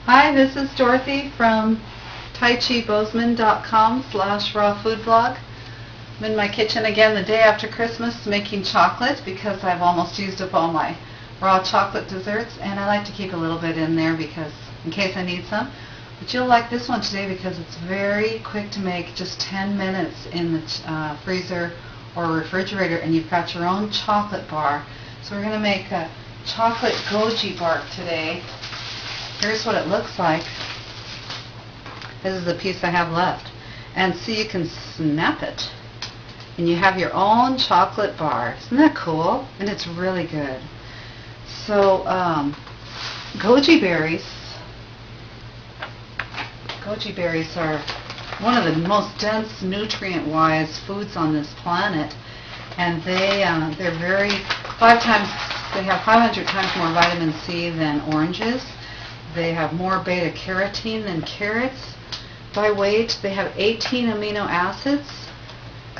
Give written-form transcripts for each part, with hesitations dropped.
Hi, this is Dorothy from taichibosman.com/rawfoodblog. I'm in my kitchen again the day after Christmas making chocolate because I've almost used up all my raw chocolate desserts, and I like to keep a little bit in there because in case I need some. But you'll like this one today because it's very quick to make, just 10 minutes in the freezer or refrigerator, and you've got your own chocolate bar. So we're going to make a chocolate goji bar today. Here's what it looks like. This is the piece I have left. And see, you can snap it. And you have your own chocolate bar. Isn't that cool? And it's really good. So, goji berries are one of the most dense, nutrient-wise foods on this planet. And they're very, they have 500 times more vitamin C than oranges. They have more beta-carotene than carrots by weight. They have 18 amino acids.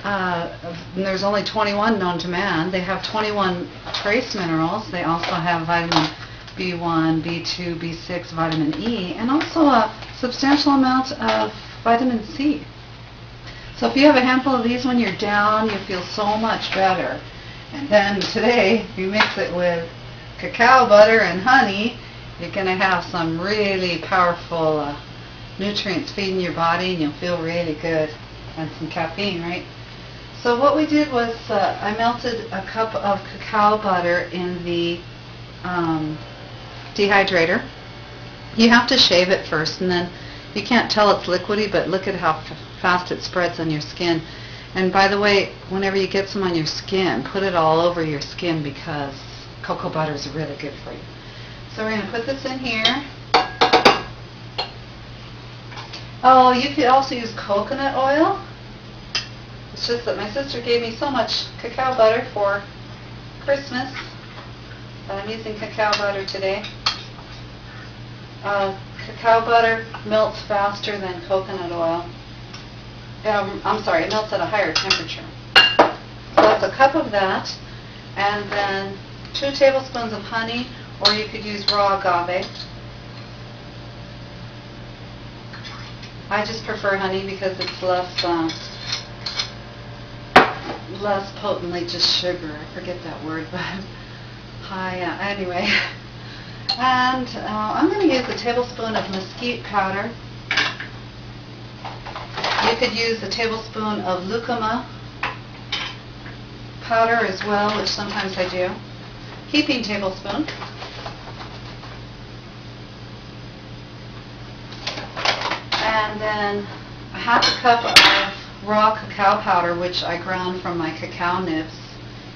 And there's only 21 known to man. They have 21 trace minerals. They also have vitamin B1, B2, B6, vitamin E, and also a substantial amount of vitamin C. So if you have a handful of these when you're down, you feel so much better. And then today, you mix it with cacao butter and honey, you're going to have some really powerful nutrients feeding your body, and you'll feel really good. And some caffeine, right? So what we did was I melted a cup of cacao butter in the dehydrator. You have to shave it first, and then you can't tell it's liquidy, but look at how fast it spreads on your skin. And by the way, whenever you get some on your skin, put it all over your skin because cocoa butter is really good for you. So we're going to put this in here. Oh, you could also use coconut oil. It's just that my sister gave me so much cacao butter for Christmas that I'm using cacao butter today. Cacao butter melts faster than coconut oil. I'm sorry, it melts at a higher temperature. So that's a cup of that, and then 2 tablespoons of honey, or you could use raw agave. I just prefer honey because it's less potently just sugar. I forget that word, but anyway. And I'm going to use a tablespoon of mesquite powder. You could use a tablespoon of lucuma powder as well, which sometimes I do. Heaping tablespoon. And then a half a cup of raw cacao powder, which I ground from my cacao nibs.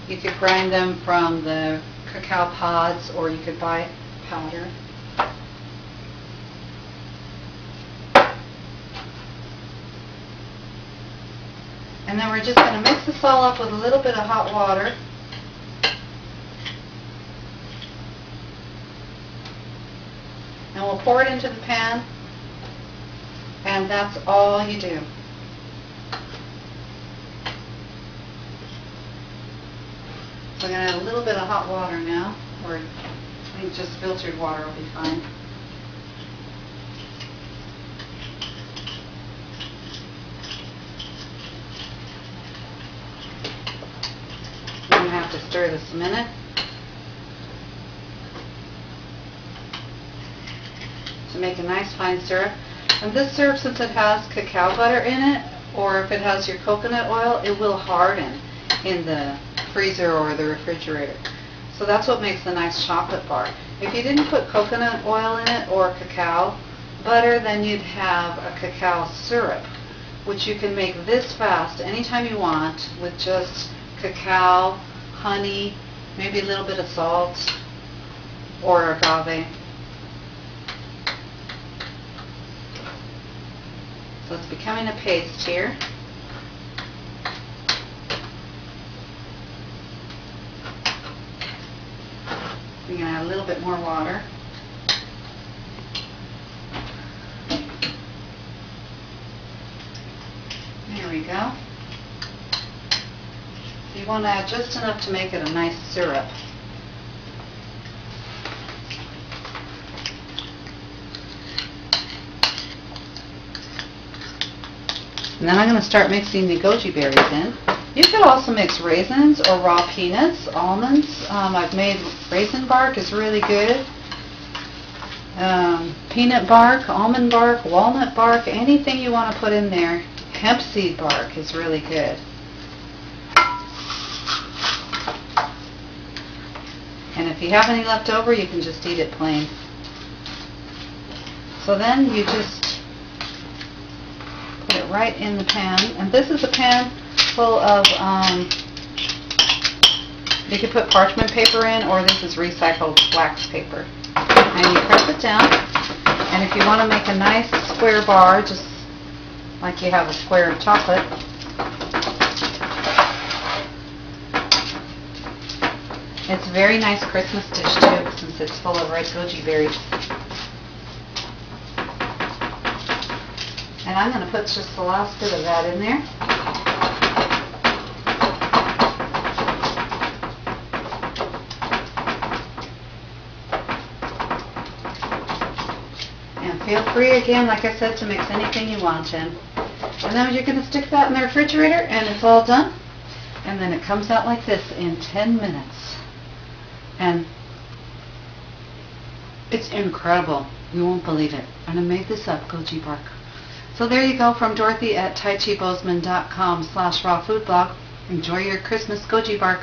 You could grind them from the cacao pods, or you could buy powder. And then we're just going to mix this all up with a little bit of hot water. And we'll pour it into the pan. And that's all you do. So I'm going to add a little bit of hot water now, or I think just filtered water will be fine. I'm going to have to stir this a minute. To make a nice fine syrup. And this syrup, since it has cacao butter in it, or if it has your coconut oil, it will harden in the freezer or the refrigerator. So that's what makes a nice chocolate bar. If you didn't put coconut oil in it or cacao butter, then you'd have a cacao syrup, which you can make this fast anytime you want with just cacao, honey, maybe a little bit of salt, or agave. So it's becoming a paste here. We're going to add a little bit more water. There we go. You want to add just enough to make it a nice syrup. And then I'm going to start mixing the goji berries in. You could also mix raisins or raw peanuts, almonds. I've made raisin bark is really good. Peanut bark, almond bark, walnut bark, anything you want to put in there. Hemp seed bark is really good. And if you have any left over, you can just eat it plain. So then you just put it right in the pan. And this is a pan full of, you could put parchment paper in, or this is recycled wax paper. And you press it down. And if you want to make a nice square bar, just like you have a square of chocolate, it's a very nice Christmas dish too, since it's full of ripe goji berries. And I'm going to put just the last bit of that in there. And feel free, again, like I said, to mix anything you want in. And then you're going to stick that in the refrigerator, and it's all done. And then it comes out like this in 10 minutes. And it's incredible. You won't believe it. And I made this up, goji bark. So there you go, from Dorothy at taichibosman.com/rawfoodblog. Enjoy your Christmas goji bark.